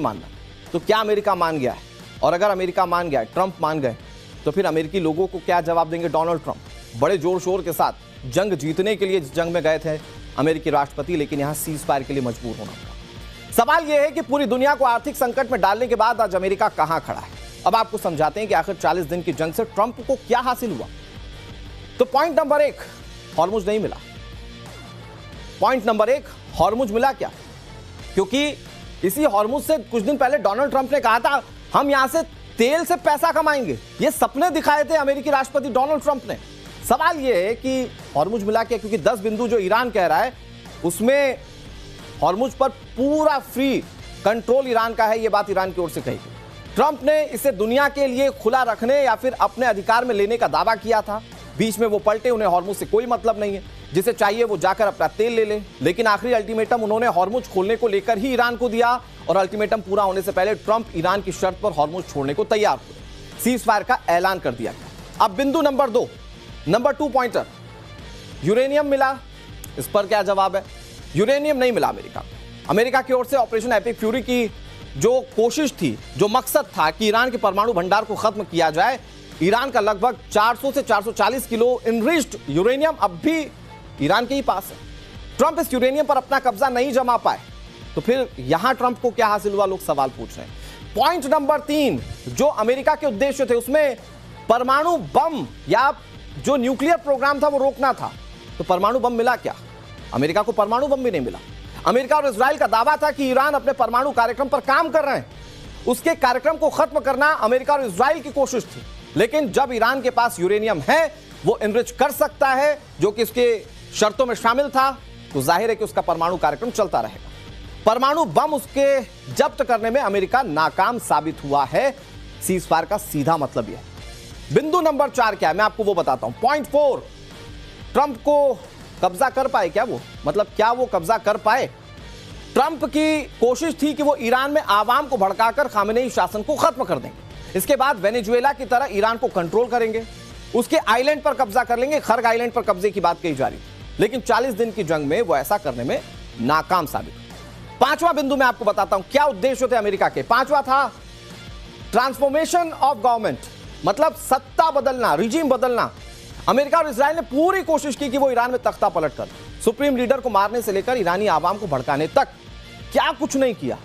मानना। तो क्या अमेरिका मान गया है? और अगर अमेरिका मान गया है, ट्रंप मान गए, तो फिर अमेरिकी लोगों को क्या जवाब देंगे डोनाल्ड ट्रंप? बड़े जोर शोर के साथ जंग जीतने के लिए इस जंग में गए थे अमेरिकी राष्ट्रपति, लेकिन यहां सीज फायर के लिए मजबूर होना पड़ा। सवाल यह है कि पूरी दुनिया को आर्थिक संकट में डालने के बाद आज अमेरिका कहां खड़ा है। अब आपको समझाते हैं कि आखिर 40 दिन की जंग से ट्रंप को क्या हासिल हुआ। तो पॉइंट नंबर 1, हॉर्मुज नहीं मिला। पॉइंट नंबर 1, हॉर्मुज मिला क्या? क्योंकि इसी हॉर्मुज से कुछ दिन पहले डोनाल्ड ट्रंप ने कहा था हम यहां से तेल से पैसा कमाएंगे। ये सपने दिखाए थे अमेरिकी राष्ट्रपति डोनाल्ड ट्रंप ने। सवाल यह है कि हॉर्मुज मिला क्या? क्योंकि 10 बिंदु जो ईरान कह रहा है उसमें हॉर्मुज पर पूरा फ्री कंट्रोल ईरान का है। यह बात ईरान की ओर से कही गई। ट्रंप ने इसे दुनिया के लिए खुला रखने या फिर अपने अधिकार में लेने का दावा किया था। बीच में वो पलटे, उन्हें हॉर्मुज से कोई मतलब नहीं है, जिसे चाहिए वो जाकर अपना तेल ले ले। लेकिन आखिरी अल्टीमेटम उन्होंने हॉर्मुज खोलने को लेकर ही ईरान को दिया और अल्टीमेटम पूरा होने से पहले ट्रंप ईरान की शर्त पर हॉर्मुज छोड़ने को तैयार हुए। सीज फायर का ऐलान कर दिया गया। अब बिंदु नंबर 2, नंबर 2 पॉइंटर, यूरेनियम मिला। इस पर क्या जवाब है? यूरेनियम नहीं मिला अमेरिका। अमेरिका की ओर से ऑपरेशन एपिक फ्यूरी की जो कोशिश थी, जो मकसद था कि ईरान के परमाणु भंडार को खत्म किया जाए, ईरान का लगभग 400 से 440 किलो इनरिच्ड यूरेनियम अब भी ईरान के ही पास है। ट्रंप इस यूरेनियम पर अपना कब्जा नहीं जमा पाए, तो फिर यहां ट्रंप को क्या हासिल हुआ, लोग सवाल पूछ रहे हैं। पॉइंट नंबर 3, जो अमेरिका के उद्देश्य थे उसमें परमाणु बम या जो न्यूक्लियर प्रोग्राम था वो रोकना था। तो परमाणु बम मिला क्या? अमेरिका को परमाणु बम भी नहीं मिला। अमेरिका और इजराइल का दावा था कि ईरान अपने परमाणु कार्यक्रम पर काम कर रहे हैं। उसके कार्यक्रम को खत्म करना अमेरिका और इजराइल की कोशिश थी। लेकिन जब ईरान के पास यूरेनियम है, वो एनरिच कर सकता है, जो कि इसके शर्तों में शामिल था, तो जाहिर है कि उसका परमाणु कार्यक्रम चलता रहेगा। परमाणु बम उसके जब्त करने में अमेरिका नाकाम साबित हुआ है। सीज फायर का सीधा मतलब यह है। बिंदु नंबर 4 क्या है, मैं आपको वो बताता हूं। पॉइंट 4, ट्रंप को कब्जा कर पाए क्या? वो मतलब क्या वो कब्जा कर पाए? ट्रंप की कोशिश थी कि वो ईरान में आवाम को भड़काकर खामेनेई शासन को खत्म कर देंगे। इसके बाद वेनेजुएला की तरह ईरान को कंट्रोल करेंगे, उसके आइलैंड पर कब्जा कर लेंगे। खर्ग आइलैंड पर कब्जे की बात कही जा रही थी, लेकिन 40 दिन की जंग में वो ऐसा करने में नाकाम साबित हुए। 5वां बिंदु मैं आपको बताता हूं क्या उद्देश्य थे अमेरिका के। 5वां था ट्रांसफॉर्मेशन ऑफ गवर्नमेंट, मतलब सत्ता बदलना, रिजीम बदलना। अमेरिका और इजराइल ने पूरी कोशिश की कि वो ईरान में तख्ता पलट कर, सुप्रीम लीडर को मारने से लेकर ईरानी आवाम को भड़काने तक क्या कुछ नहीं किया।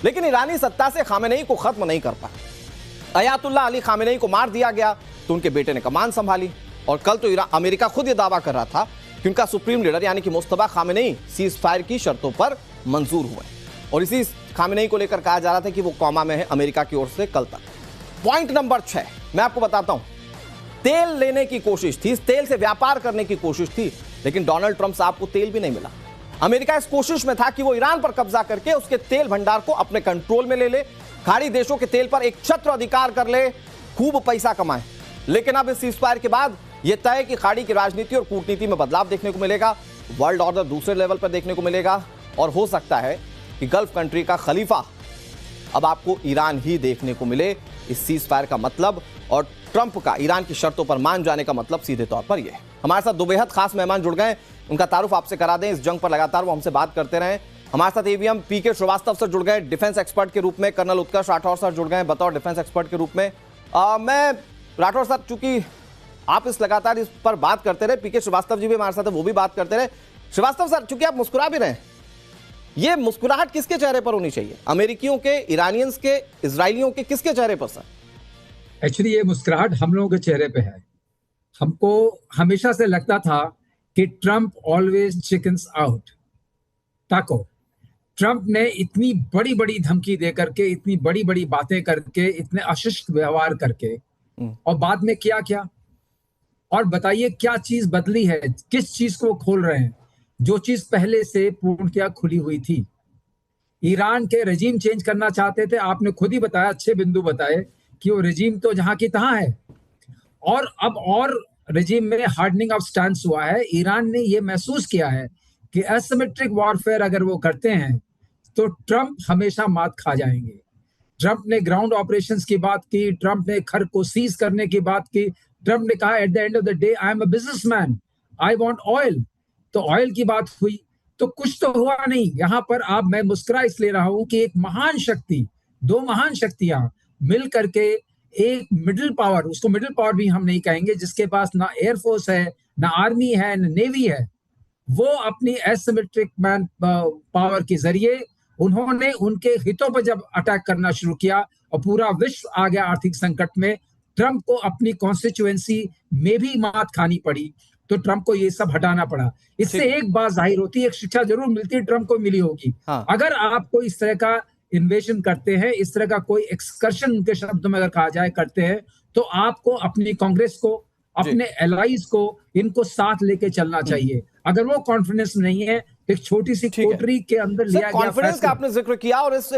लेकिन ईरानी सत्ता से खामेनेई को खत्म नहीं कर पाए। अयातुल्लाह अली खामेनेई को मार दिया गया तो उनके बेटे ने कमान संभाली। और कल तो अमेरिका खुद यह दावा कर रहा था कि उनका सुप्रीम लीडर यानी कि मुस्तफा खामेनेई सीज फायर की शर्तों पर मंजूर हुए। और इसी खामेनेई को लेकर कहा जा रहा था कि वो कोमा में है अमेरिका की ओर से कल तक। पॉइंट नंबर 6 मैं आपको बताता हूं। तेल लेने की कोशिश थी, तेल से व्यापार करने की कोशिश थी, लेकिन डोनाल्ड ट्रंप साहब को तेल भी नहीं मिला। अमेरिका इस कोशिश में था कि वो ईरान पर कब्जा करके उसके तेल भंडार को अपने कंट्रोल में ले ले, खाड़ी देशों के तेल पर एक छत्र अधिकार कर ले, खूब पैसा कमाए। लेकिन अब इस सीजफायर के बाद यह तय कि खाड़ी की राजनीति और कूटनीति में बदलाव देखने को मिलेगा, वर्ल्ड ऑर्डर दूसरे लेवल पर देखने को मिलेगा, और हो सकता है कि गल्फ कंट्री का खलीफा अब आपको ईरान ही देखने को मिले। इस सीजफायर का मतलब और ट्रंप का ईरान की शर्तों पर मान जाने का मतलब सीधे तौर पर यह है। हमारे साथ दो बेहद खास मेहमान जुड़ गए, उनका तारुफ आपसे करा दें। इस जंग पर लगातार वो हमसे बात करते रहे। हमारे साथ एवीएम पीके श्रीवास्तव सर जुड़ गए, डिफेंस एक्सपर्ट के रूप में। कर्नल उत्कर्ष राठौर सर जुड़ गए बतौर डिफेंस एक्सपर्ट के रूप में। मैं राठौर सर, चूंकि आप इस लगातार इस पर बात करते रहे, पीके श्रीवास्तव जी भी हमारे साथ है, वो भी बात करते रहे। श्रीवास्तव सर, चूंकि आप मुस्कुरा भी रहे हैं, ये मुस्कुराहट किसके चेहरे पर होनी चाहिए? अमेरिकियों के, ईरानियंस के, इजरायलियों के, किसके चेहरे पर सर? एक्चुअली ये मुस्कुराहट हम लोगों के चेहरे पे है। हमको हमेशा से लगता था कि ट्रंप ऑलवेज चिकन्स आउट। टाको ट्रंप ने इतनी बड़ी बड़ी धमकी दे करके, इतनी बड़ी बड़ी बातें करके, इतने अशिष्ट व्यवहार करके, और बाद में किया क्या? और बताइए क्या चीज बदली है? किस चीज को खोल रहे हैं? जो चीज पहले से पूर्णतया खुली हुई थी। ईरान के रेजिम चेंज करना चाहते थे, आपने खुद ही बताया, अच्छे बिंदु बताए कि वो रेजिम तो जहां की तहां है। और अब और रेजिम में हार्डनिंग ऑफ स्टैंस हुआ है। ईरान ने ये महसूस किया है कि एसिमेट्रिक वॉरफेयर अगर वो करते हैं तो ट्रंप हमेशा मात खा जाएंगे। ट्रंप ने ग्राउंड ऑपरेशंस की बात की, ट्रंप ने खर्ग को सीज करने की बात की, ट्रंप ने कहा at the end of the day I am a businessman, I want oil. तो ऑयल की बात हुई तो कुछ तो हुआ नहीं। यहां पर आप, मैं मुस्कुरा इसलिए रहा हूं कि एक महान शक्ति दो महान शक्तियां मिल करके एक मिडिल पावर, उसको मिडिल पावर भी हम नहीं कहेंगे, जिसके पास ना एयरफोर्स है, ना आर्मी है, ना नेवी है, वो अपनी एसिमेट्रिक मैन पावर के जरिए उन्होंने उनके हितों पर जब अटैक करना शुरू किया और पूरा विश्व आ गया आर्थिक संकट में, ट्रंप को अपनी कॉन्स्टिट्यूएंसी में भी मात खानी पड़ी, तो ट्रंप को ये सब हटाना पड़ा। इससे एक बात जाहिर होती है, एक शिक्षा जरूर मिलती है, ट्रंप को मिली होगी। हाँ। अगर आपको इस तरह का इन्वेजन करते हैं, इस तरह का कोई एक्सकर्शन उनके शब्दों में अगर कहा जाए करते हैं, तो आपको अपनी कांग्रेस को, अपने एलाइज को, इनको साथ लेके चलना चाहिए। अगर वो कॉन्फिडेंस नहीं है, एक छोटी सी कोठरी के अंदर लिया गया कॉन्फिडेंस का आपने जिक्र किया, और इस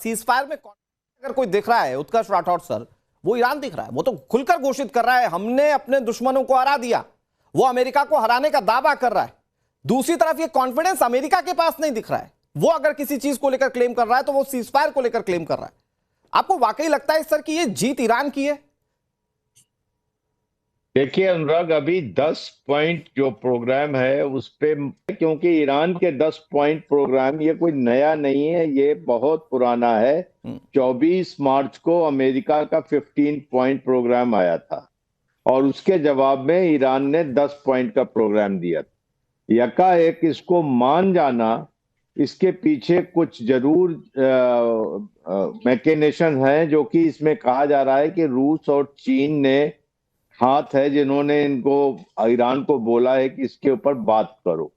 सीजफायर में अगर कोई दिख रहा है, उत्कर्ष राठौर सर, वो ईरान दिख रहा है। वो तो खुलकर घोषित कर रहा है हमने अपने दुश्मनों को हरा दिया, वो अमेरिका को हराने का दावा कर रहा है। दूसरी तरफ ये कॉन्फिडेंस अमेरिका के पास नहीं दिख रहा है। वो अगर किसी चीज को लेकर क्लेम कर रहा है तो वो सीजफायर को लेकर क्लेम कर रहा है। आपको वाकई लगता है सर कि ये जीत ईरान की है? देखिए अनुराग, अभी 10 पॉइंट जो प्रोग्राम है उस पे, क्योंकि ईरान के 10 पॉइंट प्रोग्राम ये कोई नया नहीं है, ये बहुत पुराना है। 24 मार्च को अमेरिका का 15 पॉइंट प्रोग्राम आया था और उसके जवाब में ईरान ने 10 पॉइंट का प्रोग्राम दिया था। यकाएक इसको मान जाना, इसके पीछे कुछ जरूर मैकेनिज्म है, जो कि इसमें कहा जा रहा है कि रूस और चीन ने हाथ है, जिन्होंने इनको, ईरान को बोला है कि इसके ऊपर बात करो।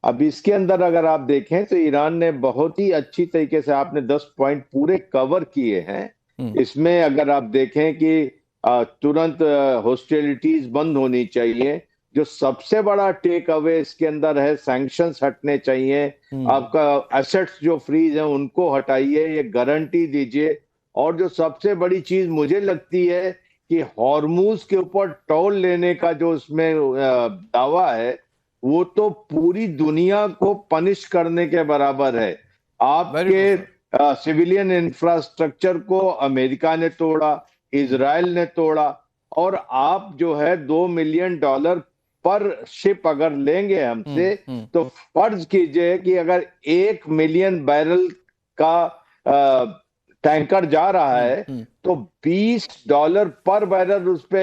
अब इसके अंदर अगर आप देखें तो ईरान ने बहुत ही अच्छी तरीके से, आपने 10 पॉइंट पूरे कवर किए हैं। इसमें अगर आप देखें कि तुरंत हॉस्टिलिटीज बंद होनी चाहिए, जो सबसे बड़ा टेक अवे इसके अंदर है, सैंक्शंस हटने चाहिए, आपका एसेट्स जो फ्रीज है उनको हटाइए, ये गारंटी दीजिए। और जो सबसे बड़ी चीज मुझे लगती है कि हॉर्मूज के ऊपर टोल लेने का जो उसमें दावा है, वो तो पूरी दुनिया को पनिश करने के बराबर है। आपके सिविलियन इंफ्रास्ट्रक्चर को अमेरिका ने तोड़ा, इजराइल ने तोड़ा, और आप जो है $2 मिलियन पर शिप अगर लेंगे हमसे, तो फर्ज कीजिए कि अगर 1 मिलियन बैरल का टैंकर जा रहा है तो $20 पर बैरल उस पे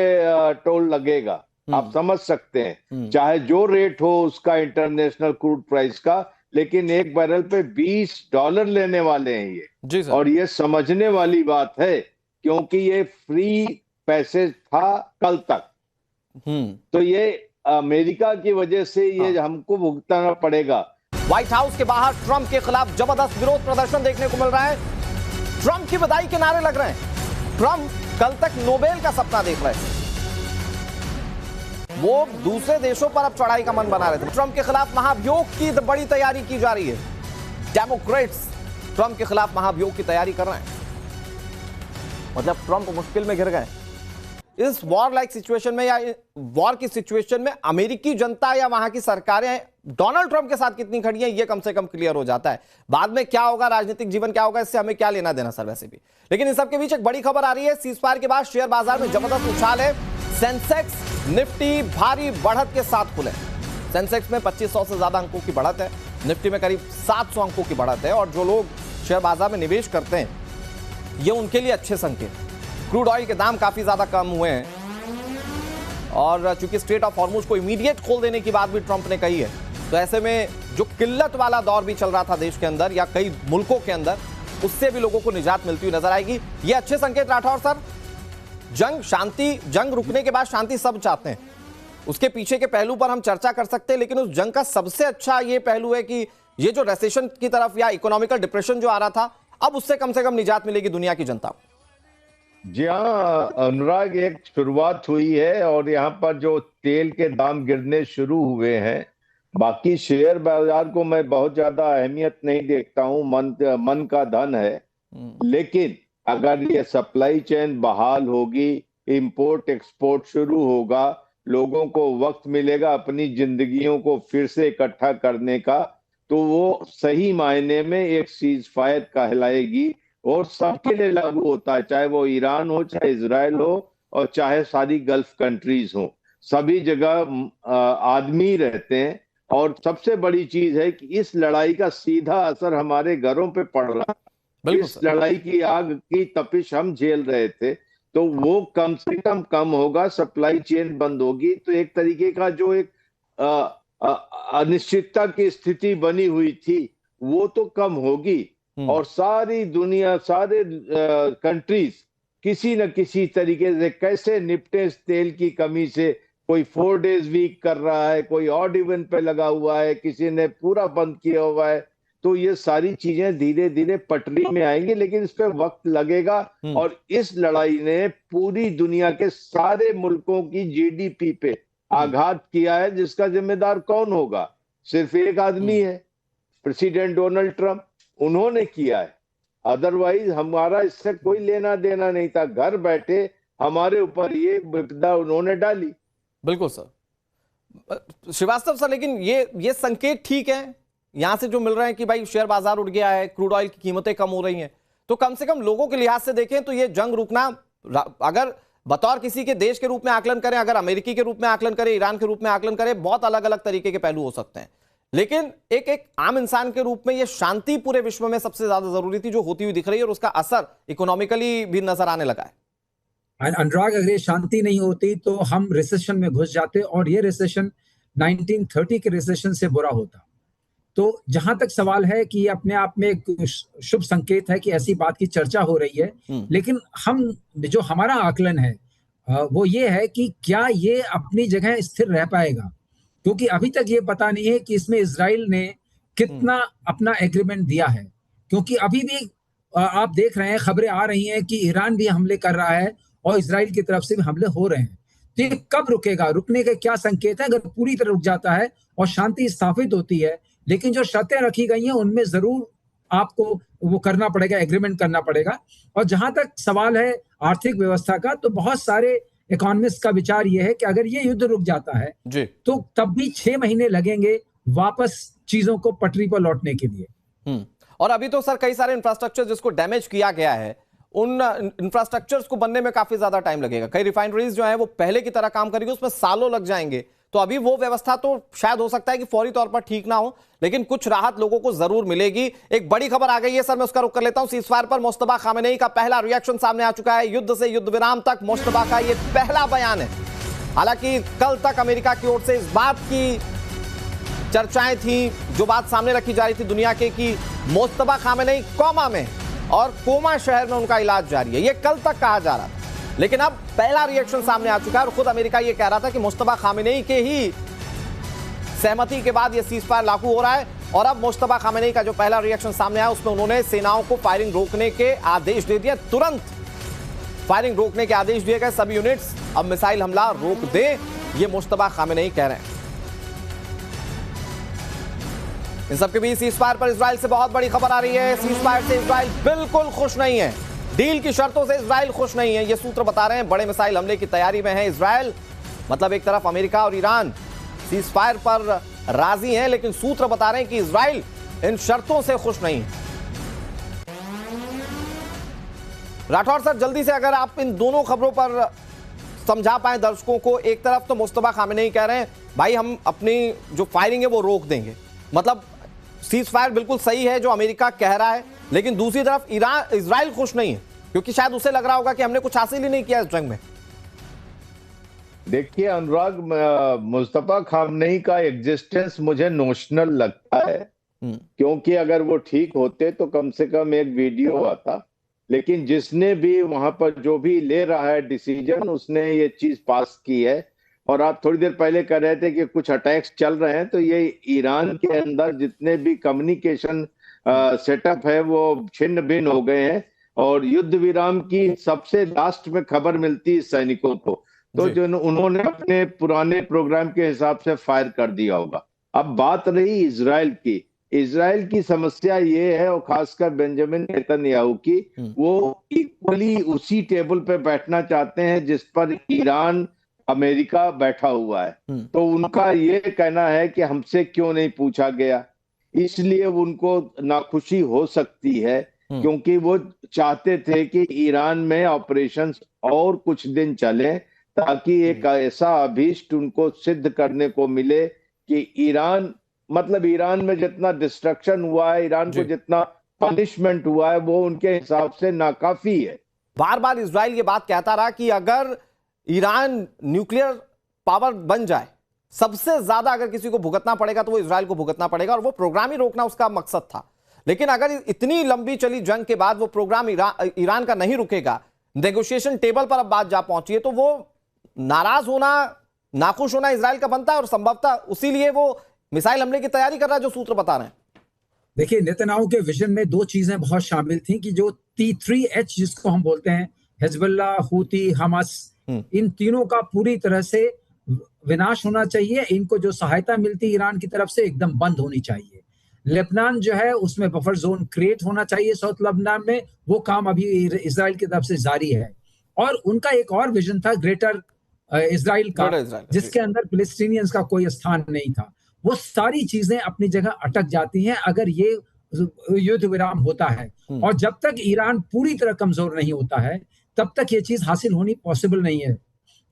टोल लगेगा। आप समझ सकते हैं, चाहे जो रेट हो उसका इंटरनेशनल क्रूड प्राइस का, लेकिन एक बैरल पे $20 लेने वाले हैं ये। जी सर। और ये समझने वाली बात है, क्योंकि ये फ्री पैसेज था कल तक। तो ये अमेरिका की वजह से ये हमको भुगतना पड़ेगा। व्हाइट हाउस के बाहर ट्रंप के खिलाफ जबरदस्त विरोध प्रदर्शन देखने को मिल रहा है। ट्रंप की बधाई के नारे लग रहे हैं। ट्रंप कल तक नोबेल का सपना देख रहे थे, वो दूसरे देशों पर अब चढ़ाई का मन बना रहे थे। ट्रंप के खिलाफ महाभियोग की बड़ी तैयारी की जा रही है। डेमोक्रेट्स ट्रंप के खिलाफ महाभियोग की तैयारी कर रहे हैं। मतलब ट्रंप मुश्किल में घिर गए। इस वॉर लाइक सिचुएशन में, या वॉर की सिचुएशन में, अमेरिकी जनता या वहां की सरकारें डोनाल्ड ट्रंप के साथ कितनी खड़ी हैं, ये कम से कम क्लियर हो जाता है। बाद में क्या होगा, राजनीतिक जीवन क्या होगा, इससे हमें क्या लेना देना सर वैसे भी। लेकिन इन सबके बीच एक बड़ी खबर आ रही है। सीजफायर के बाद शेयर बाजार में जबरदस्त उछाल है। सेंसेक्स, निफ्टी भारी बढ़त के साथ खुले। सेंसेक्स में 2500 से ज्यादा अंकों की बढ़त है, निफ्टी में करीब 700 अंकों की बढ़त है। और जो लोग शेयर बाजार में निवेश करते हैं, ये उनके लिए अच्छे संकेत। क्रूड ऑयल के दाम काफी ज्यादा कम हुए हैं, और चूंकि स्ट्रेट ऑफ हॉर्मुज को इमीडिएट खोल देने की बात भी ट्रंप ने कही है, तो ऐसे में जो किल्लत वाला दौर भी चल रहा था देश के अंदर या कई मुल्कों के अंदर, उससे भी लोगों को निजात मिलती हुई नजर आएगी। ये अच्छे संकेत राठौर सर। जंग, शांति, जंग रुकने के बाद शांति सब चाहते हैं, उसके पीछे के पहलू पर हम चर्चा कर सकते हैं, लेकिन उस जंग का सबसे अच्छा ये पहलू है कि ये जो रेसेशन की तरफ या इकोनॉमिकल डिप्रेशन जो आ रहा था, अब उससे कम से कम निजात मिलेगी दुनिया की जनता को। जी हाँ अनुराग, एक शुरुआत हुई है और यहाँ पर जो तेल के दाम गिरने शुरू हुए हैं, बाकी शेयर बाजार को मैं बहुत ज्यादा अहमियत नहीं देखता हूँ, मन का धन है। लेकिन अगर ये सप्लाई चेन बहाल होगी, इंपोर्ट एक्सपोर्ट शुरू होगा, लोगों को वक्त मिलेगा अपनी जिंदगियों को फिर से इकट्ठा करने का, तो वो सही मायने में एक सीज फायर कहलाएगी और सबके लिए लागू होता है, चाहे वो ईरान हो, चाहे इजराइल हो, और चाहे सारी गल्फ कंट्रीज हो। सभी जगह आदमी रहते हैं। और सबसे बड़ी चीज है कि इस लड़ाई का सीधा असर हमारे घरों पे पड़ रहा है। बिल्कुल इस सर। लड़ाई की आग की तपिश हम झेल रहे थे, तो वो कम से कम होगा, सप्लाई चेन बंद होगी, तो एक तरीके का जो एक अनिश्चितता की स्थिति बनी हुई थी वो तो कम होगी, और सारी दुनिया, सारे कंट्रीज किसी न किसी तरीके से कैसे निपटे इस तेल की कमी से। कोई 4 डेज वीक कर रहा है, कोई ऑड इवन पे लगा हुआ है, किसी ने पूरा बंद किया हुआ है। तो ये सारी चीजें धीरे धीरे पटरी में आएंगी, लेकिन इस पे वक्त लगेगा। और इस लड़ाई ने पूरी दुनिया के सारे मुल्कों की जीडीपी पे आघात किया है, जिसका जिम्मेदार कौन होगा? सिर्फ एक आदमी है, प्रेसिडेंट डोनाल्ड ट्रंप। उन्होंने किया है, अदरवाइज हमारा इससे कोई लेना देना नहीं था। घर बैठे हमारे ऊपर ये विपदा उन्होंने डाली। बिल्कुल सर। श्रीवास्तव सर, लेकिन ये संकेत ठीक है यहां से जो मिल रहे हैं कि भाई शेयर बाजार उठ गया है, क्रूड ऑयल की कीमतें कम हो रही हैं, तो कम से कम लोगों के लिहाज से देखें तो ये जंग रुकना, अगर बतौर किसी के देश के रूप में आकलन करें, अगर अमेरिकी के रूप में आकलन करें, ईरान के रूप में आकलन करें, बहुत अलग अलग तरीके के पहलू हो सकते हैं, लेकिन एक आम इंसान के रूप में ये शांति पूरे विश्व में सबसे ज्यादा जरूरी थी, जो होती हुई दिख रही है, और उसका असर इकोनॉमिकली भी नजर आने लगा है। अनुराग, अगर ये शांति नहीं होती तो हम रिसेशन में घुस जाते, और ये रिसेशन 1930 के रिसेशन से बुरा होता। तो जहां तक सवाल है कि ये अपने आप में एक शुभ संकेत है कि ऐसी बात की चर्चा हो रही है, लेकिन जो हमारा आकलन है वो ये है कि क्या ये अपनी जगह स्थिर रह पाएगा, क्योंकि अभी तक ये पता नहीं है कि इसमें इजराइल ने कितना अपना एग्रीमेंट दिया है। क्योंकि अभी भी आप देख रहे हैं, खबरें आ रही हैं कि ईरान भी हमले कर रहा है और इजराइल की तरफ से भी हमले हो रहे हैं। तो ये कब रुकेगा? रुकने के क्या संकेत है? अगर पूरी तरह रुक जाता है और शांति स्थापित होती है, लेकिन जो शर्तें रखी गई हैं उनमें जरूर आपको वो करना पड़ेगा, एग्रीमेंट करना पड़ेगा। और जहां तक सवाल है आर्थिक व्यवस्था का, तो बहुत सारे इकोनॉमिस्ट का विचार यह है कि अगर ये युद्ध रुक जाता है जी, तो तब भी 6 महीने लगेंगे वापस चीजों को पटरी पर लौटने के लिए। और अभी तो सर कई सारे इंफ्रास्ट्रक्चर जिसको डैमेज किया गया है, उन इंफ्रास्ट्रक्चर्स को बनने में काफी ज्यादा टाइम लगेगा। कई रिफाइनरीज जो है वो पहले की तरह काम करेगी, उसमें सालों लग जाएंगे। तो अभी वो व्यवस्था तो शायद हो सकता है कि फौरी तौर पर ठीक ना हो, लेकिन कुछ राहत लोगों को जरूर मिलेगी। एक बड़ी खबर आ गई है सर, मैं उसका रुख कर लेता हूं। सीजफायर पर मुस्तफा खामेनेई का पहला रिएक्शन सामने आ चुका है। युद्ध से युद्ध विराम तक मुस्तफा का यह पहला बयान है। हालांकि कल तक अमेरिका की ओर से इस बात की चर्चाएं थी, जो बात सामने रखी जा रही थी दुनिया के, कि मुस्तफा खामेनेई कोमा में और कोमा शहर में उनका इलाज जारी है। यह कल तक कहा जा रहा था, लेकिन अब पहला रिएक्शन सामने आ चुका है। और खुद अमेरिका यह कह रहा था कि मुस्तफा खामेनेई के ही सहमति के बाद यह सीजफायर लागू हो रहा है। और अब मुस्तफा खामेनेई का जो पहला रिएक्शन सामने आया, उसमें उन्होंने सेनाओं को फायरिंग रोकने के आदेश दे दिए। तुरंत फायरिंग रोकने के आदेश दिए गए। सभी यूनिट्स अब मिसाइल हमला रोक दें, यह मुस्तफा खामेनेई कह रहे हैं। इन सबके बीच सीजफायर पर इजराइल से बहुत बड़ी खबर आ रही है। सीजफायर से इजराइल बिल्कुल खुश नहीं है, डील की शर्तों से इजराइल खुश नहीं है। ये सूत्र बता रहे हैं बड़े मिसाइल हमले की तैयारी में है इजराइल। मतलब एक तरफ अमेरिका और ईरान सीजफायर पर राजी हैं, लेकिन सूत्र बता रहे हैं कि इजराइल इन शर्तों से खुश नहीं है। राठौर सर, जल्दी से अगर आप इन दोनों खबरों पर समझा पाए दर्शकों को। एक तरफ तो मुस्तफा खामेनेई कह रहे हैं भाई हम अपनी जो फायरिंग है वो रोक देंगे, मतलब सीजफायर बिल्कुल सही है जो अमेरिका कह रहा है, लेकिन दूसरी तरफ इजराइल खुश नहीं है, क्योंकि शायद उसे लग रहा होगा कि हमने कुछ हासिल ही नहीं किया इस जंग में। देखिए अनुराग, मुस्तफा खामेनेई का एग्जिस्टेंस मुझे नोशनल लगता है, क्योंकि अगर वो ठीक होते तो कम से कम एक वीडियो आता। लेकिन जिसने भी वहां पर जो भी ले रहा है डिसीजन, उसने ये चीज पास की है। और आप थोड़ी देर पहले कह रहे थे कि कुछ अटैक्स चल रहे हैं, तो ये ईरान के अंदर जितने भी कम्युनिकेशन सेटअप है वो छिन्न भिन्न हो गए हैं। और युद्ध विराम की सबसे लास्ट में खबर मिलती है सैनिकों को, तो जो उन्होंने अपने पुराने प्रोग्राम के हिसाब से फायर कर दिया होगा। अब बात रही इजराइल की। इजराइल की समस्या ये है, और खासकर बेंजामिन नेतन्याहू की, वो इक्वली उसी टेबल पे बैठना चाहते हैं जिस पर ईरान अमेरिका बैठा हुआ है। तो उनका ये कहना है कि हमसे क्यों नहीं पूछा गया, इसलिए उनको नाखुशी हो सकती है, क्योंकि वो चाहते थे कि ईरान में ऑपरेशंस और कुछ दिन चले, ताकि एक ऐसा अभीष्ट उनको सिद्ध करने को मिले कि ईरान, मतलब ईरान में जितना डिस्ट्रक्शन हुआ है, ईरान को जितना पनिशमेंट हुआ है वो उनके हिसाब से नाकाफी है। बार बार इजराइल ये बात कहता रहा कि अगर ईरान न्यूक्लियर पावर बन जाए, सबसे ज्यादा अगर किसी को भुगतना पड़ेगा तो वो इजराइल को भुगतना पड़ेगा, और वो प्रोग्राम ही रोकना उसका मकसद था। लेकिन अगर इतनी लंबी चली जंग के बाद वो प्रोग्राम ईरान का नहीं रुकेगा, नेगोशिएशन टेबल पर अब बात जा पहुंची है, तो वो नाराज होना, नाखुश होना इजराइल का बनता है, और संभवतः उसी लिए वो मिसाइल हमले की तैयारी कर रहा है, जो सूत्र बता रहे हैं। देखिए, नेतन्याहू के विजन में दो चीजें बहुत शामिल थी कि जो T3H जिसको हम बोलते हैं, हिजबुल्लाह, हूती, हमास, इन तीनों का पूरी तरह से विनाश होना चाहिए। इनको जो सहायता मिलती ईरान की तरफ से एकदम बंद होनी चाहिए। लेबनान जो है उसमें बफर जोन क्रिएट होना चाहिए साउथ लेबनान में, वो काम अभी इजराइल की तरफ से जारी है। और उनका एक और विजन था ग्रेटर इजराइल का, जिसके अंदर फिलिस्तीनियंस का कोई स्थान नहीं था। वो सारी चीजें अपनी जगह अटक जाती हैं अगर ये युद्ध विराम होता है, और जब तक ईरान पूरी तरह कमजोर नहीं होता है तब तक ये चीज हासिल होनी पॉसिबल नहीं है।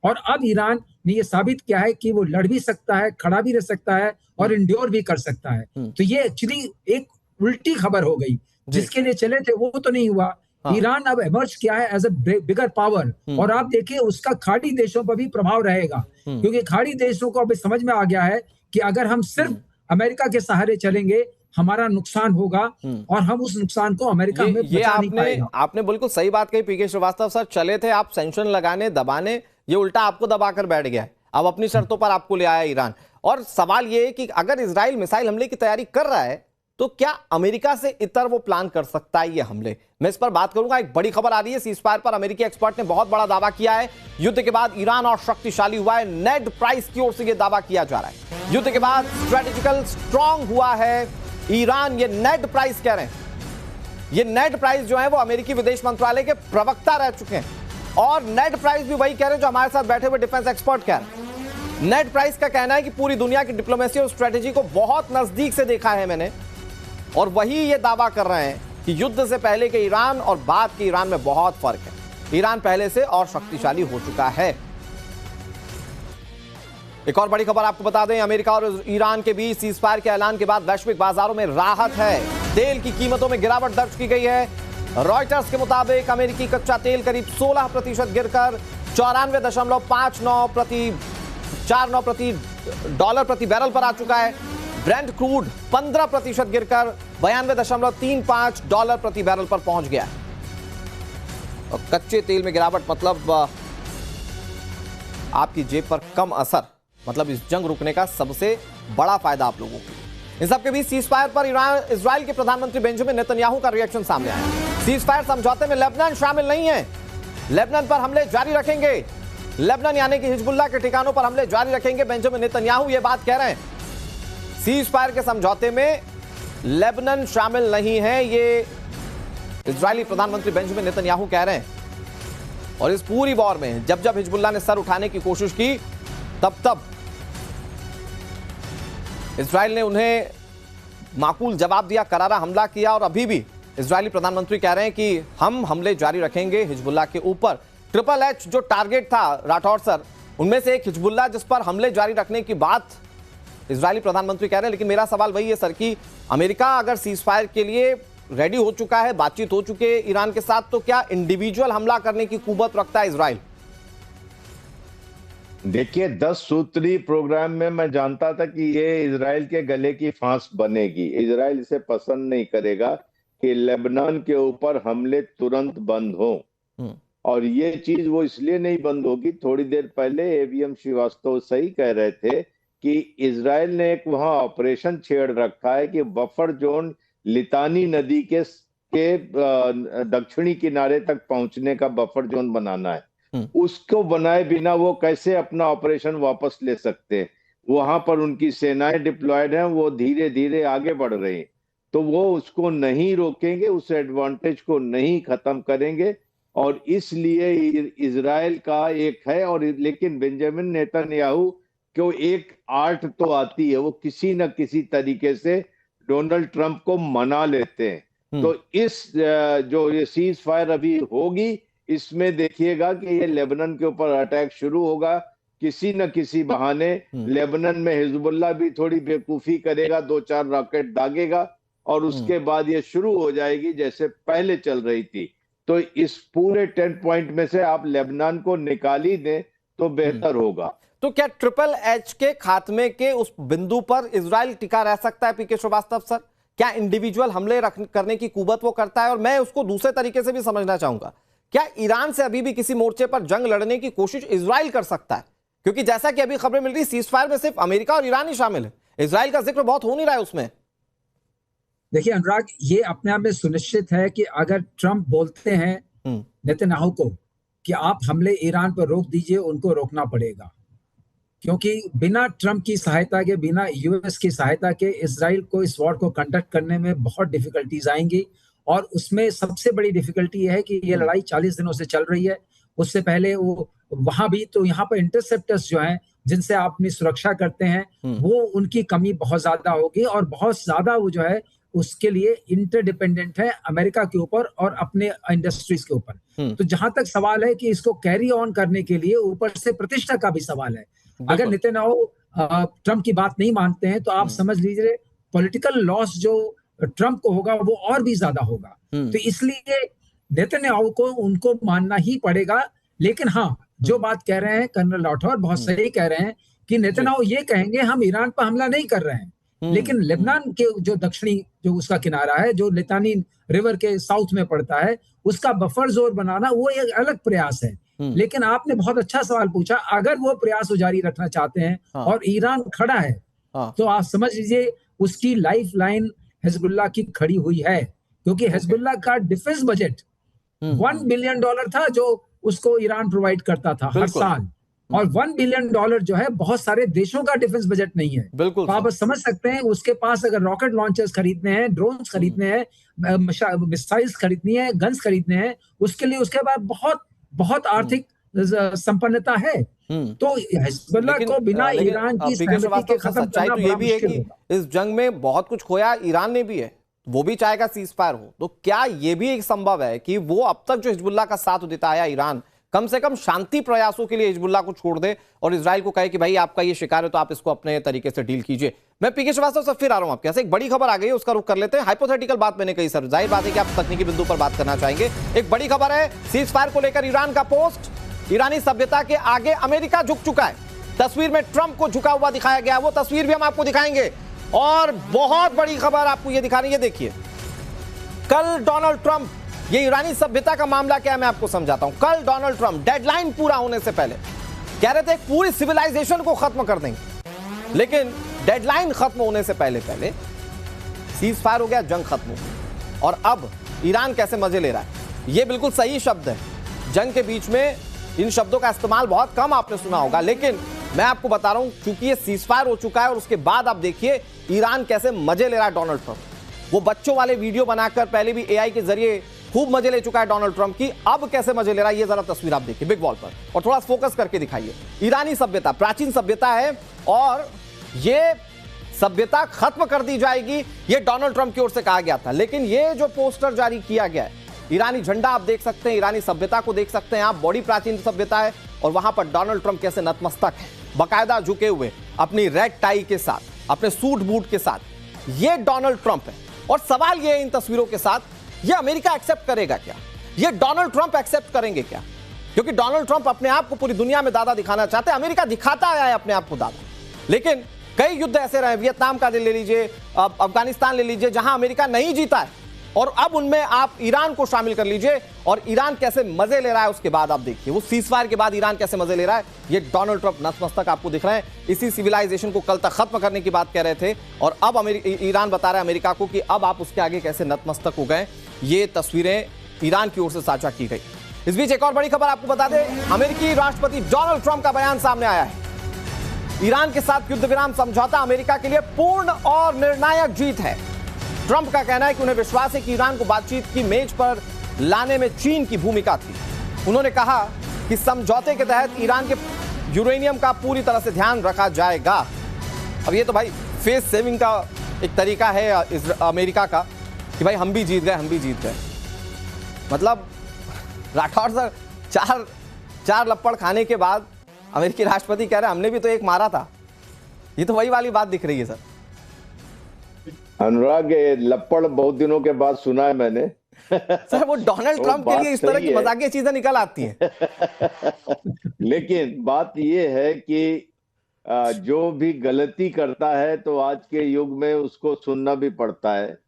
और अब ईरान ने ये साबित किया है कि वो लड़ भी सकता है, खड़ा भी रह सकता है, और इंड्योर भी कर सकता है। तो ये एक्चुअली एक उल्टी खबर हो गई, जिसके लिए चले थे वो तो नहीं हुआ। ईरान अब इमर्ज किया है एज ए बिगर पावर, और आप देखिए उसका खाड़ी देशों पर भी प्रभाव रहेगा, क्योंकि खाड़ी देशों को अभी समझ में आ गया है कि अगर हम सिर्फ अमेरिका के सहारे चलेंगे हमारा नुकसान होगा, और हम उस नुकसान को अमेरिका में बचा नहीं पाएगा। आपने बिल्कुल सही बात कही पीके श्रीवास्तव सर। चले थे आप सैंक्शन लगाने, दबाने, ये उल्टा आपको दबाकर बैठ गया है। अब अपनी शर्तों पर आपको ले आया ईरान। और सवाल ये है कि अगर इजराइल मिसाइल हमले की तैयारी कर रहा है तो क्या अमेरिका से इतर वो प्लान कर सकता है ये हमले? मैं इस पर बात करूंगा। एक बड़ी खबर आ रही है सीजफायर पर। अमेरिकी एक्सपर्ट ने बहुत बड़ा दावा किया है। युद्ध के बाद ईरान और शक्तिशाली हुआ है। नेड प्राइस की ओर से यह दावा किया जा रहा है। युद्ध के बाद स्ट्रेटेजिकल स्ट्रांग हुआ है ईरान, ये नेड प्राइस कह रहे हैं। ये नेड प्राइस जो है वो अमेरिकी विदेश मंत्रालय के प्रवक्ता रह चुके हैं, और नेड प्राइस भी वही कह रहे हैं जो हमारे साथ बैठे हुए डिफेंस एक्सपर्ट कह रहे हैं। नेड प्राइस का कहना है कि पूरी दुनिया की डिप्लोमेसी और स्ट्रेटेजी को बहुत नजदीक से देखा है मैंने, और वही ये दावा कर रहे हैं कि युद्ध से पहले के ईरान और बाद के ईरान में बहुत फर्क है। ईरान पहले से और शक्तिशाली हो चुका है। एक और बड़ी खबर आपको बता दें, अमेरिका और ईरान के बीच सीजफायर के ऐलान के बाद वैश्विक बाजारों में राहत है। तेल की कीमतों में गिरावट दर्ज की गई है। रॉयटर्स के मुताबिक अमेरिकी कच्चा तेल करीब 16% गिरकर 94.59 प्रति डॉलर प्रति बैरल पर आ चुका है। ब्रेंट क्रूड 15% गिरकर 92.35 डॉलर प्रति बैरल पर पहुंच गया है। और कच्चे तेल में गिरावट मतलब आपकी जेब पर कम असर, मतलब इस जंग रुकने का सबसे बड़ा फायदा आप लोगों को। इन सबके बीच सीजफायर पर इजराइल के प्रधानमंत्री बेंजामिन नेतन्याहू का रिएक्शन सामने आया। सीजफायर समझौते में लेबनान शामिल नहीं है। लेबनान पर हमले जारी रखेंगे, लेबनान यानी कि हिजबुल्लाह के ठिकानों पर हमले जारी रखेंगे, बेंजामिन नेतन्याहू ये बात कह रहे हैं। सीजफायर के समझौते में लेबनान शामिल नहीं है, ये इजरायली प्रधानमंत्री बेंजामिन नेतन्याहू कह रहे हैं। और इस पूरी वॉर में जब जब हिजबुल्लाह ने सर उठाने की कोशिश की, तब इजराइल ने उन्हें माकूल जवाब दिया, करारा हमला किया। और अभी भी इजरायली प्रधानमंत्री कह रहे हैं कि हम हमले जारी रखेंगे हिजबुल्लाह के ऊपर। ट्रिपल एच जो टारगेट था राठौर सर, उनमें से एक हिजबुल्लाह जिस पर हमले जारी रखने की बात इजरायली प्रधानमंत्री कह रहे हैं। लेकिन मेरा सवाल वही है सर कि अमेरिका अगर सीजफायर के लिए रेडी हो चुका है, बातचीत हो चुकी है ईरान के साथ, तो क्या इंडिविजुअल हमला करने की कुव्वत रखता है इजराइल? देखिए, 10 सूत्री प्रोग्राम में मैं जानता था कि ये इजराइल के गले की फांस बनेगी। इजराइल इसे पसंद नहीं करेगा कि लेबनान के ऊपर हमले तुरंत बंद हो, और ये चीज वो इसलिए नहीं बंद होगी। थोड़ी देर पहले एवीएम श्रीवास्तव सही कह रहे थे कि इजराइल ने एक वहां ऑपरेशन छेड़ रखा है कि बफर जोन लितानी नदी के दक्षिणी किनारे तक पहुंचने का बफर जोन बनाना है। उसको बनाए बिना वो कैसे अपना ऑपरेशन वापस ले सकते हैं? वहां पर उनकी सेनाएं डिप्लॉयड हैं, वो धीरे धीरे आगे बढ़ रही हैं, तो वो उसको नहीं रोकेंगे, उस एडवांटेज को नहीं खत्म करेंगे। और इसलिए इजराइल का एक है, और लेकिन बेंजामिन नेतन्याहू को एक आर्ट तो आती है, वो किसी न किसी तरीके से डोनाल्ड ट्रंप को मना लेते हैं। तो इस जो ये सीज फायर अभी होगी, इसमें देखिएगा कि ये लेबनान के ऊपर अटैक शुरू होगा किसी न किसी बहाने। लेबनान में हिजबुल्लाह भी थोड़ी बेवकूफी करेगा, 2-4 रॉकेट दागेगा, और उसके बाद ये शुरू हो जाएगी जैसे पहले चल रही थी। तो इस पूरे 10 पॉइंट में से आप लेबनान को निकाल ही दें तो बेहतर होगा। तो क्या ट्रिपल एच के खात्मे के उस बिंदु पर इजराइल टिका रह सकता है पीके श्रीवास्तव सर? क्या इंडिविजुअल हमले करने की कुवत वो करता है? और मैं उसको दूसरे तरीके से भी समझना चाहूंगा, क्या ईरान से अभी भी किसी मोर्चे पर जंग लड़ने की कोशिश इजराइल कर सकता है? क्योंकि जैसा कि अभी खबरें मिल रही, सीज फायर में सिर्फ अमेरिका और ईरान ही शामिल है, इजराइल का जिक्र बहुत हो नहीं रहा है उसमें। देखिए अनुराग, ये अपने आप में सुनिश्चित है कि अगर ट्रंप बोलते हैं नेतन्याहू को कि आप हमले ईरान पर रोक दीजिए, उनको रोकना पड़ेगा, क्योंकि बिना ट्रंप की सहायता के, बिना यूएस की सहायता के इजराइल को इस वॉर को कंडक्ट करने में बहुत डिफिकल्टीज आएंगी। और उसमें सबसे बड़ी डिफिकल्टी यह है कि ये लड़ाई 40 दिनों से चल रही है। उससे पहले वो वहां भी, तो यहाँ पर इंटरसेप्टर्स जो हैं जिनसे आप अपनी सुरक्षा करते हैं, वो उनकी कमी बहुत ज्यादा होगी और बहुत ज्यादा वो जो है उसके लिए इंटरडिपेंडेंट है अमेरिका के ऊपर और अपने इंडस्ट्रीज के ऊपर। तो जहां तक सवाल है कि इसको कैरी ऑन करने के लिए ऊपर से प्रतिष्ठा का भी सवाल है। अगर नेतन्याहू ट्रंप की बात नहीं मानते हैं तो आप समझ लीजिए पॉलिटिकल लॉस जो ट्रंप को होगा वो और भी ज्यादा होगा। तो इसलिए नेतन्याहू को उनको मानना ही पड़ेगा। लेकिन हाँ, जो बात कह रहे हैं कर्नल राठौर बहुत सही कह रहे हैं कि नेतन्याहू ये कहेंगे हम ईरान पर हमला नहीं कर रहे हैं, लेकिन लेबनान के जो दक्षिणी जो उसका किनारा है, जो लितानी रिवर के साउथ में पड़ता है, उसका बफर जोन बनाना वो एक अलग प्रयास है। लेकिन आपने बहुत अच्छा सवाल पूछा, अगर वो प्रयास जारी रखना चाहते हैं और ईरान खड़ा है तो आप समझ लीजिए उसकी लाइफ लाइन हिजबुल्लाह की खड़ी हुई है, क्योंकि हिजबुल्लाह का डिफेंस बजट $1 बिलियन था जो उसको ईरान प्रोवाइड करता था हर साल। और $1 बिलियन जो है बहुत सारे देशों का डिफेंस बजट नहीं है। बिल्कुल, तो आप समझ सकते हैं उसके पास अगर रॉकेट लॉन्चर्स खरीदने हैं, ड्रोन्स खरीदने हैं, मिसाइल्स खरीदनी है, गन्स खरीदने हैं, उसके लिए उसके बाद बहुत बहुत आर्थिक संपन्नता है। तो हिजबुल्लाह को बिना ईरान की सहमति के खत्म करना ये भी है कि इस जंग में बहुत कुछ खोया ईरान ने भी है, वो भी चाहेगा सीज फायर हो। तो क्या ये भी एक संभव है कि वो अब तक जो हिजबुल्लाह का साथ देता आया ईरान, कम से कम शांति प्रयासों के लिए हिजबुल्लाह को छोड़ दे और इजराइल को कहे कि भाई आपका ये शिकार है तो आप इसको अपने तरीके से डील कीजिए? मैं पीके श्रीवास्तव से फिर आ रहा हूं आपके, एक बड़ी खबर आ गई है, उसका रुख कर लेते हैं। हाइपोथेटिकल बात मैंने कही सर, जाहिर बात है कि आप तकनीकी बिंदु पर बात करना चाहेंगे। एक बड़ी खबर है सीज फायर को लेकर ईरान का पोस्ट, ईरानी सभ्यता के आगे अमेरिका झुक चुका है। तस्वीर में ट्रंप को झुका हुआ दिखाया गया, वो तस्वीर भी हम आपको दिखाएंगे। और बहुत बड़ी खबर आपको ये दिखा रही है, देखिए कल डोनाल्ड ट्रंप, ये ईरानी सभ्यता का मामला क्या है मैं आपको समझाता हूं। कल डोनाल्ड ट्रंप डेडलाइन पूरा होने से पहले कह रहे थे पूरी सिविलाइजेशन को खत्म कर देंगे, लेकिन डेडलाइन खत्म होने से पहले पहले सीज फायर हो गया, जंग खत्म हो गई। और अब ईरान कैसे मजे ले रहा है, ये बिल्कुल सही शब्द है। जंग के बीच में इन शब्दों का इस्तेमाल बहुत कम आपने सुना होगा, लेकिन मैं आपको बता रहा हूं क्योंकि ये सीज फायर हो चुका है और उसके बाद आप देखिए ईरान कैसे मजे ले रहा है डोनाल्ड ट्रंप। वो बच्चों वाले वीडियो बनाकर पहले भी एआई के जरिए खूब मजे ले चुका है डोनाल्ड ट्रंप की, अब कैसे मजे ले रहा है ये जरा तस्वीर आप देखिए बिग वॉल पर और थोड़ा फोकस करके दिखाइए। ईरानी सभ्यता प्राचीन सभ्यता है और ये सभ्यता खत्म कर दी जाएगी, ये डोनाल्ड ट्रंप की ओर से कहा गया था। लेकिन ये जो पोस्टर जारी किया गया है, ईरानी झंडा आप देख सकते हैं, ईरानी सभ्यता को देख सकते हैं आप, बड़ी प्राचीन सभ्यता है और वहां पर डोनाल्ड ट्रंप कैसे नतमस्तक है, बाकायदा झुके हुए अपनी रेड टाई के साथ, अपने सूट बूट के साथ। ये डोनाल्ड ट्रंप है और सवाल ये है इन तस्वीरों के साथ, ये अमेरिका एक्सेप्ट करेगा क्या, ये डोनाल्ड ट्रंप एक्सेप्ट करेंगे क्या? क्योंकि डोनाल्ड ट्रंप अपने आप को पूरी दुनिया में दादा दिखाना चाहते हैं, अमेरिका दिखाता आया है अपने आप को दादा। लेकिन कई युद्ध ऐसे रहे, वियतनाम का ले लीजिए, अफगानिस्तान ले लीजिए, जहां अमेरिका नहीं जीता है, और अब उनमें आप ईरान को शामिल कर लीजिए और ईरान कैसे मजे ले रहा है उसके बाद आप देखिए, वो सीजफायर के बाद ईरान कैसे मजे ले रहा है। ये डोनाल्ड ट्रंप नतमस्तक आपको दिख रहे हैं, इसी सिविलाइजेशन को कल तक खत्म करने की बात कह रहे थे और अब ईरान बता रहा है अमेरिका को कि अब आप उसके आगे कैसे नतमस्तक हो गए। ये तस्वीरें ईरान की ओर से साझा की गई। इस बीच एक और बड़ी खबर आपको बता दें, अमेरिकी राष्ट्रपति डोनाल्ड ट्रंप का बयान सामने आया है। ईरान के साथ युद्ध विराम समझौता अमेरिका के लिए पूर्ण और निर्णायक जीत है। ट्रंप का कहना है कि उन्हें विश्वास है कि ईरान को बातचीत की मेज पर लाने में चीन की भूमिका थी। उन्होंने कहा कि समझौते के तहत ईरान के यूरेनियम का पूरी तरह से ध्यान रखा जाएगा। अब ये तो भाई फेस सेविंग का एक तरीका है अमेरिका का कि भाई हम भी जीत गए। मतलब राठौर सर चार लपड़ खाने के बाद अमेरिकी राष्ट्रपति कह रहे हैं हमने भी तो एक मारा था। ये तो वही वाली बात दिख रही है सर। अनुराग, ये लपड़ बहुत दिनों के बाद सुना है मैंने। सर वो डोनाल्ड तो ट्रंप के बात लिए इस तरह सही की है। मजाकिया चीजें निकल आती हैं। लेकिन बात ये है कि जो भी गलती करता है तो आज के युग में उसको सुनना भी पड़ता है।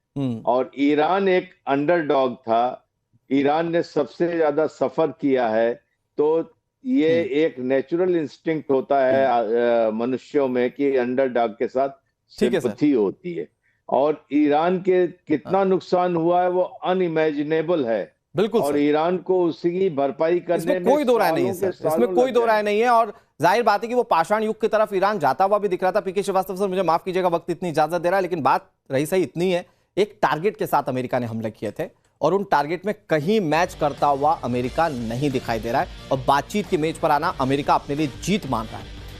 और ईरान एक अंडरडॉग था, ईरान ने सबसे ज्यादा सफर किया है, तो ये एक नेचुरल इंस्टिंक्ट होता है मनुष्यों में कि अंडरडॉग के साथ ठीक है सर। सिंपैथी होती है। और ईरान के कितना नुकसान हुआ है वो अनइमेजिनेबल है, बिल्कुल और सर, ईरान को उसकी भरपाई करने इसमें में कोई दो राय नहीं है सालों के सर, इसमें सालों कोई लग दो राय जाएंगे। नहीं है। और जाहिर बात है कि वो पाषाण युग की तरफ ईरान जाता हुआ भी दिख रहा था। पीके श्रीवास्तव सर, मुझे माफ कीजिएगा, वक्त इतनी इजाजत दे रहा है, लेकिन बात रही सही इतनी है, एक टारगेट के साथ अमेरिका ने हमले किए थे और उन टारगेट में कहीं मैच करता हुआ अमेरिका नहीं दिखाई दे रहा है, और बातचीत की मेज पर आना अमेरिका अपने लिए जीत मान रहा है।